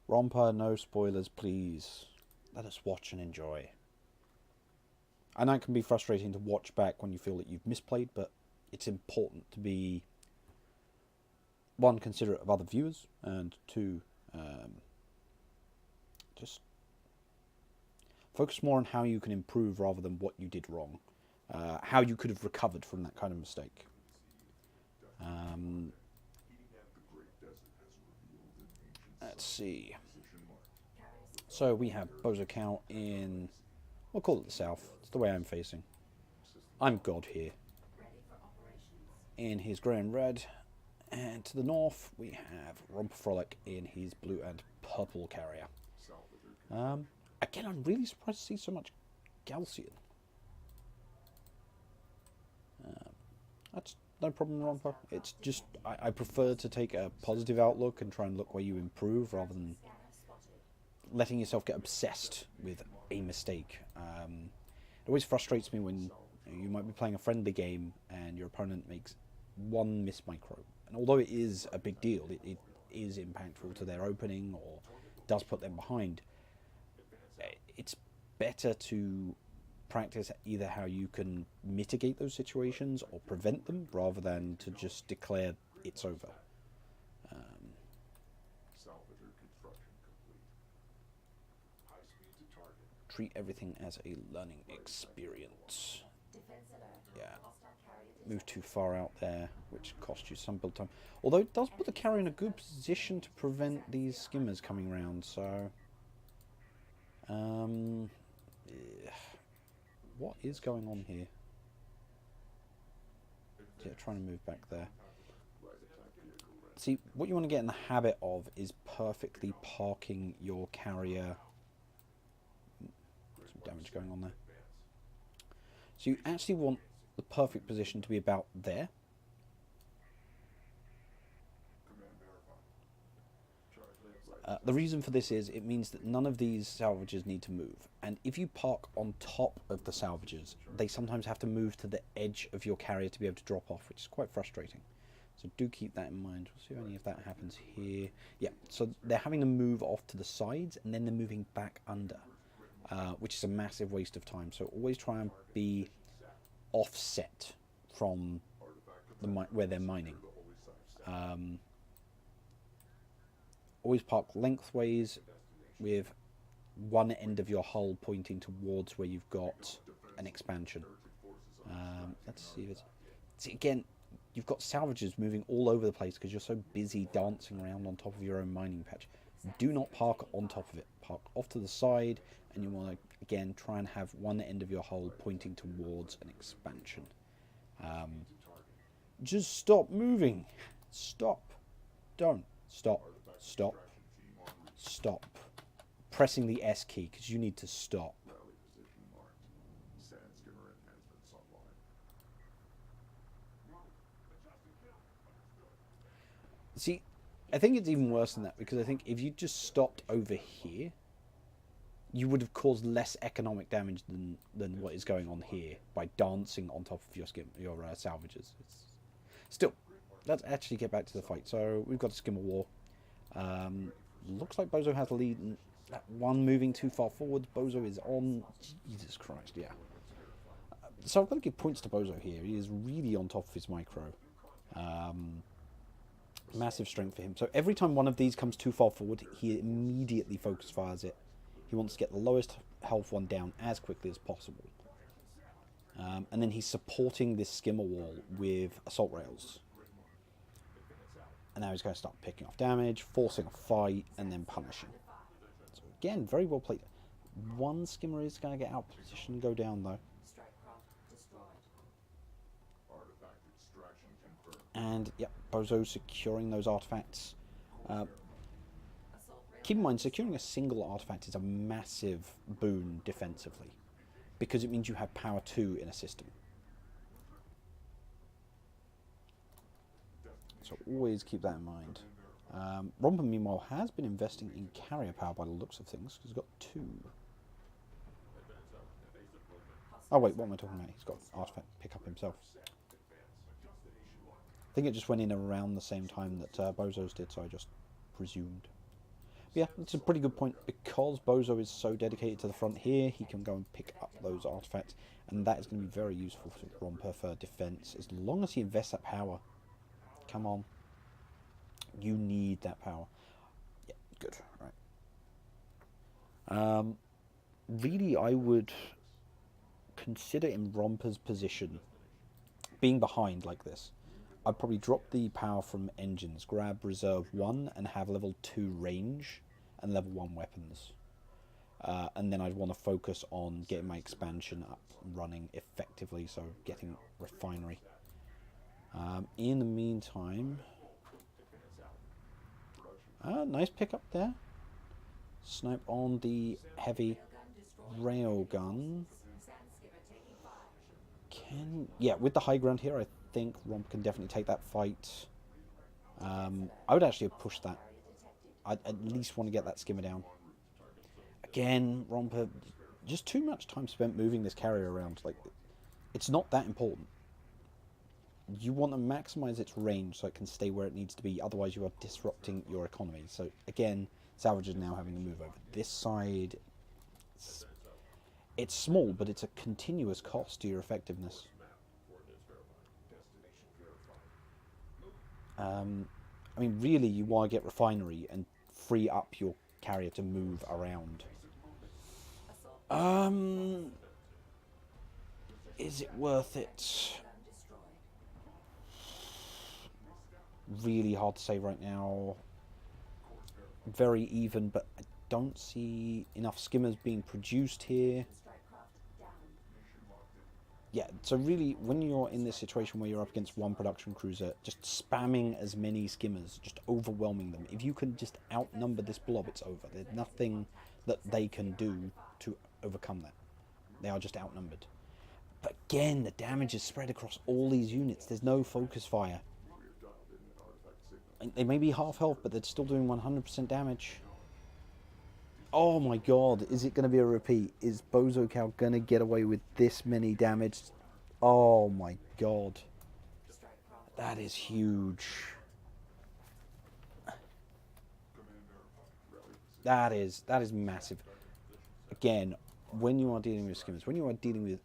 Romper, no spoilers, please. Let us watch and enjoy. I know it can be frustrating to watch back when you feel that you've misplayed, but it's important to be, one, considerate of other viewers, and two, just focus more on how you can improve rather than what you did wrong. How you could have recovered from that kind of mistake. Let's see. So we have Bozocow in, we'll call it the south. It's the way I'm facing. I'm God here. In his grey and red. And to the north, we have rompafrolic in his blue and purple carrier. Again, I'm really surprised to see so much Galcian. That's no problem, Romper. It's just, I prefer to take a positive outlook and try and look where you improve rather than letting yourself get obsessed with a mistake. It always frustrates me when you might be playing a friendly game and your opponent makes one miss micro. And although it is a big deal, it is impactful to their opening or does put them behind, it's better to practice either how you can mitigate those situations or prevent them rather than to just declare it's over. Treat everything as a learning experience. Yeah. Move too far out there, which costs you some build time. Although it does put the carrier in a good position to prevent these skimmers coming round, so... what is going on here? Yeah, trying to move back there. See, what you want to get in the habit of is perfectly parking your carrier. Some damage going on there. So you actually want the perfect position to be about there. The reason for this is it means that none of these salvages need to move. And if you park on top of the salvages, they sometimes have to move to the edge of your carrier to be able to drop off, which is quite frustrating. So do keep that in mind. We'll see if any of that happens here. Yeah, so they're having to move off to the sides and then they're moving back under, which is a massive waste of time. So always try and be offset from where they're mining. Always park lengthways with one end of your hull pointing towards where you've got an expansion. Let's see if it's... See, again, you've got salvages moving all over the place because you're so busy dancing around on top of your own mining patch. Do not park on top of it. Park off to the side, and you want to, again, try and have one end of your hull pointing towards an expansion. Just stop moving. Stop. Don't. Stop. Stop. Stop. Pressing the S key because you need to stop. See, I think it's even worse than that because I think if you just stopped over here, you would have caused less economic damage than what is going on here by dancing on top of your salvages. Still, let's actually get back to the fight. So we've got a skimmer war. Looks like Bozo has the lead. That one moving too far forward. Bozo is on. Jesus Christ, yeah. So I've got to give points to Bozo here. He is really on top of his micro. Massive strength for him. So every time one of these comes too far forward, he immediately focus fires it. He wants to get the lowest health one down as quickly as possible. And then he's supporting this skimmer wall with assault rails. And now he's going to start picking off damage, forcing a fight, and then punishing. So again, very well played. One skimmer is going to get out of position and go down though. And yep, Bozo securing those artifacts. Keep in mind, securing a single artifact is a massive boon defensively, because it means you have power 2 in a system. So always keep that in mind. Romper, meanwhile, has been investing in carrier power by the looks of things. He's got 2. Oh wait, what am I talking about? He's got artifact pick up himself. I think it just went in around the same time that Bozo's did, so I just presumed. Yeah, that's a pretty good point. Because Bozo is so dedicated to the front here, he can go and pick up those artifacts, and that is going to be very useful for Romper for defense, as long as he invests that power. Come on. You need that power. Yeah, good. Right. Really, I would consider in Romper's position, being behind like this, I'd probably drop the power from engines, grab reserve 1 and have level 2 range and level 1 weapons. And then I'd want to focus on getting my expansion up and running effectively, so getting refinery. In the meantime, nice pickup there. Snipe on the heavy railgun. Yeah, with the high ground here, I think Romp can definitely take that fight. I would actually have pushed that. I'd at least want to get that skimmer down. Again, Romper, just too much time spent moving this carrier around. Like, it's not that important. You want to maximize its range so it can stay where it needs to be. Otherwise, you are disrupting your economy. So again, Salvage is now having to move over this side. It's small, but it's a continuous cost to your effectiveness. I mean, really, you want to get refinery and free up your carrier to move around. Is it worth it? Really hard to say right now. Very even, but I don't see enough skimmers being produced here. Yeah, so really, when you're in this situation where you're up against one production cruiser, just spamming as many skimmers, just overwhelming them. If you can just outnumber this blob, it's over. There's nothing that they can do to overcome that. They are just outnumbered. But again, the damage is spread across all these units. There's no focus fire. They may be half health, but they're still doing 100% damage. Oh my god, is it going to be a repeat? Is Bozocow going to get away with this many damage? Oh my god. That is huge. That is massive. Again, when you are dealing with skimmers, when you are dealing with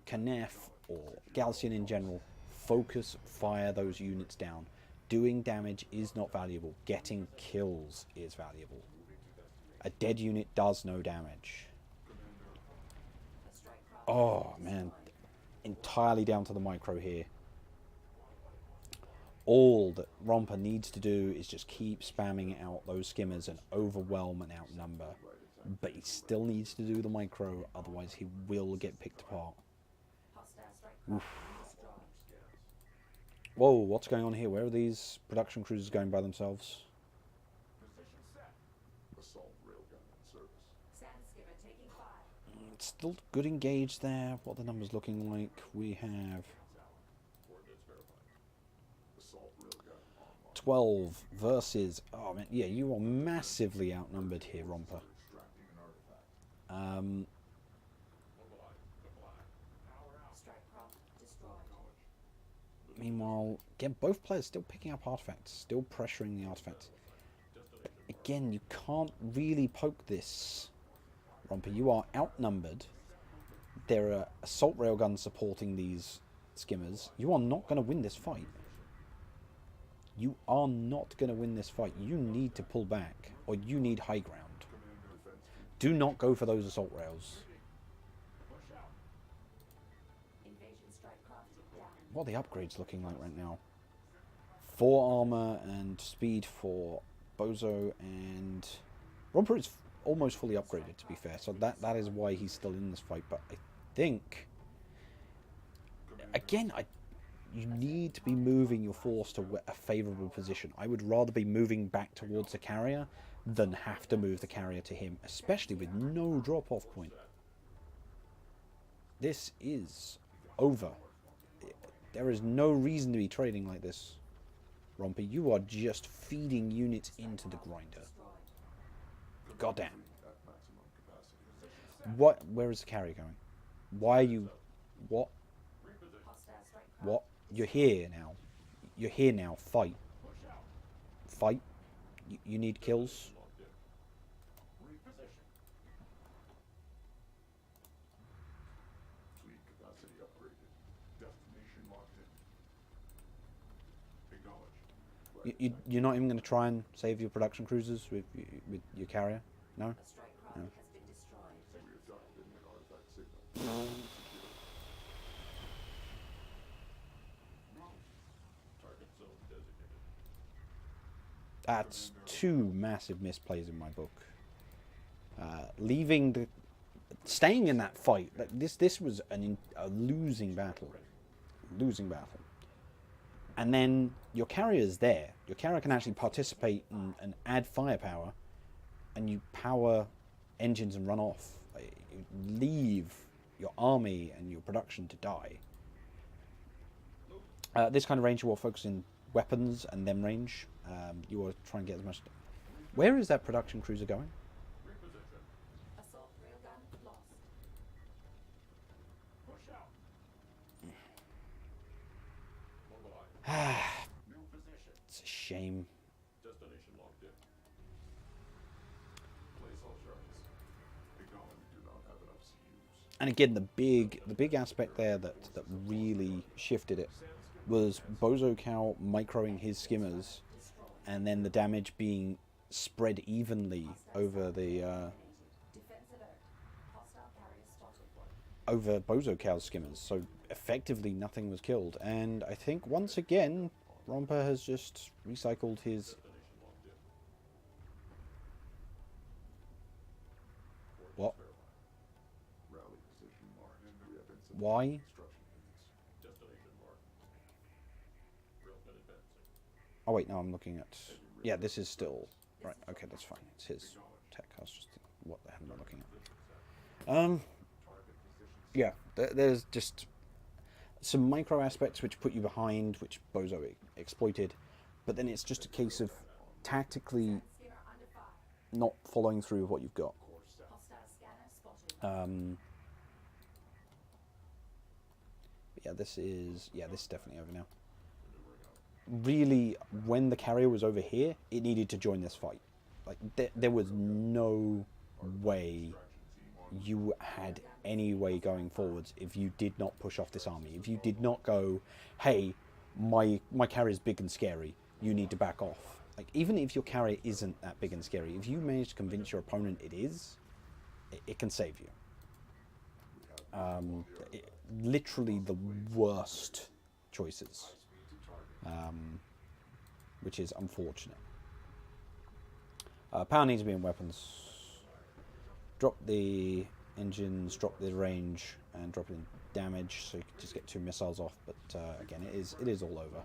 Knef or Galcian in general, focus fire those units down. Doing damage is not valuable. Getting kills is valuable. A dead unit does no damage. Oh, man. Entirely down to the micro here. All that Romper needs to do is just keep spamming out those skimmers and overwhelm and outnumber. But he still needs to do the micro, otherwise he will get picked apart. Oof. Whoa, what's going on here? Where are these production cruisers going by themselves? It's still good engage there. What are the numbers looking like? We have 12 versus... Oh, man, yeah, you are massively outnumbered here, Romper. Meanwhile, again, both players still picking up artifacts, still pressuring the artifacts. But again, you can't really poke this, Romper. You are outnumbered. There are assault railguns supporting these skimmers. You are not going to win this fight. You are not going to win this fight. You need to pull back, or you need high ground. Do not go for those assault rails. What are the upgrades looking like right now? 4 armor and speed for Bozo, and Romper is almost fully upgraded, to be fair, so that is why he's still in this fight. But I think, again, you need to be moving your force to a favourable position. I would rather be moving back towards the carrier than have to move the carrier to him, especially with no drop-off point. This is over. There is no reason to be trading like this, Romper. You are just feeding units into the grinder. Goddamn. What? Where is the carrier going? Why are you... What? What? You're here now. You're here now. Fight. Fight. You need kills. You're not even going to try and save your production cruisers with your carrier? No? No. That's two massive misplays in my book. Staying in that fight, like this was a losing battle. Losing battle. And then your carrier's there. Your carrier can actually participate and add firepower, and you power engines and run off. You leave your army and your production to die. This kind of range, you will focus in weapons and them range. You will try and get as much. Where is that production cruiser going? It's a shame. And again, the big aspect there that really shifted it was Bozocow microing his skimmers, and then the damage being spread evenly over the over Bozocow's skimmers. So effectively, nothing was killed. And I think once again, Romper has just recycled his. What? Why? Oh wait, no, I'm looking at. Yeah, this is still right. Okay, that's fine. It's his tech. I was just thinking, what the hell am I looking at? Yeah, there's just some micro aspects which put you behind, which Bozo exploited, but then it's just a case of tactically not following through with what you've got. Yeah, this is definitely over now. Really, when the carrier was over here, it needed to join this fight. Like, there was no way you had any way going forwards if you did not push off this army. If you did not go, hey, my carrier's big and scary, you need to back off. Like, even if your carrier isn't that big and scary, if you manage to convince your opponent it is, it can save you. Literally the worst choices, which is unfortunate. Power needs to be in weapons. Drop the engines, drop the range, and drop in damage, so you can just get 2 missiles off. But again, it is all over.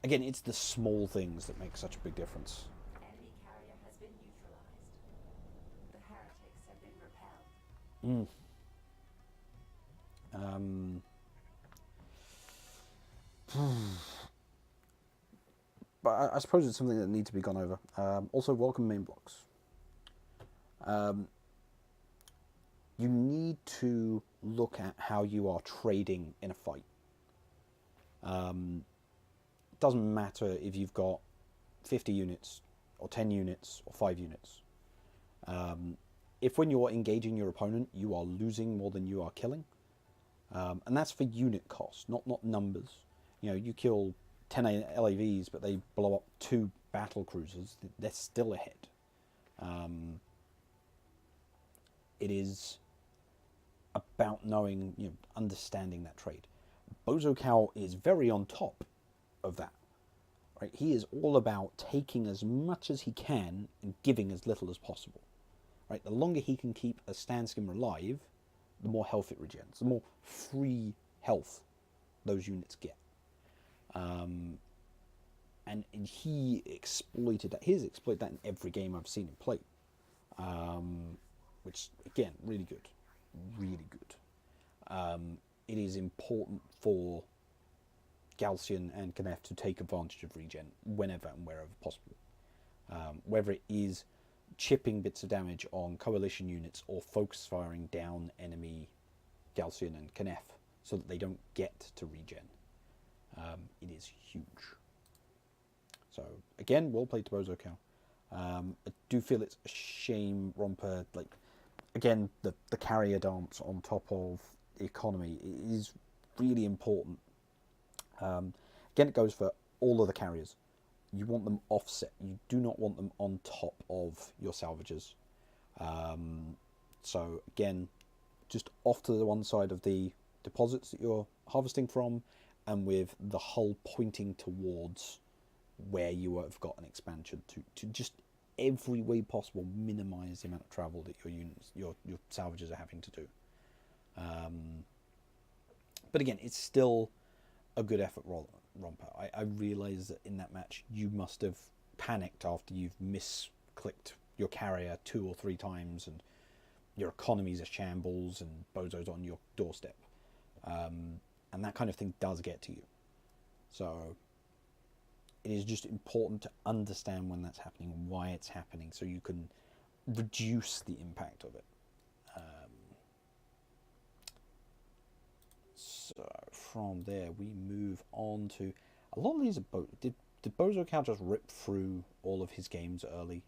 Again, it's the small things that make such a big difference. Enemy carrier has been neutralized. The heretics have been repelled. But I suppose it's something that needs to be gone over. Also, welcome main blocks. You need to look at how you are trading in a fight. It doesn't matter if you've got 50 units, or 10 units, or 5 units. If when you're engaging your opponent, you are losing more than you are killing, and that's for unit cost, not numbers. You know, you kill 10 LAVs, but they blow up 2 battle cruisers, they're still ahead. It is about knowing, understanding that trade. Bozocow is very on top of that. Right? He is all about taking as much as he can and giving as little as possible. Right? The longer he can keep a stand skimmer alive, the more health it regens, the more free health those units get. And he exploited that. He's exploited that in every game I've seen him play. Which, again, really good. Really good. It is important for Galcian and Knef to take advantage of regen whenever and wherever possible. Whether it is chipping bits of damage on coalition units or focus firing down enemy Galcian and Knef so that they don't get to regen. It is huge. So, again, well played to Bozocow. I do feel it's a shame Romper, again, the carrier dance on top of the economy is really important. Again, it goes for all of the carriers. You want them offset. You do not want them on top of your salvagers. So again, just off to the one side of the deposits that you're harvesting from, and with the hull pointing towards where you have got an expansion to just every way possible minimize the amount of travel that your units, your salvagers are having to do. But again, it's still a good effort, Romper. I realise that in that match you must have panicked after you've misclicked your carrier 2 or 3 times and your economy's a shambles and Bozo's on your doorstep. And that kind of thing does get to you. So it is just important to understand when that's happening and why it's happening so you can reduce the impact of it. So from there we move on to a lot of these. Did Bozocow just rip through all of his games early?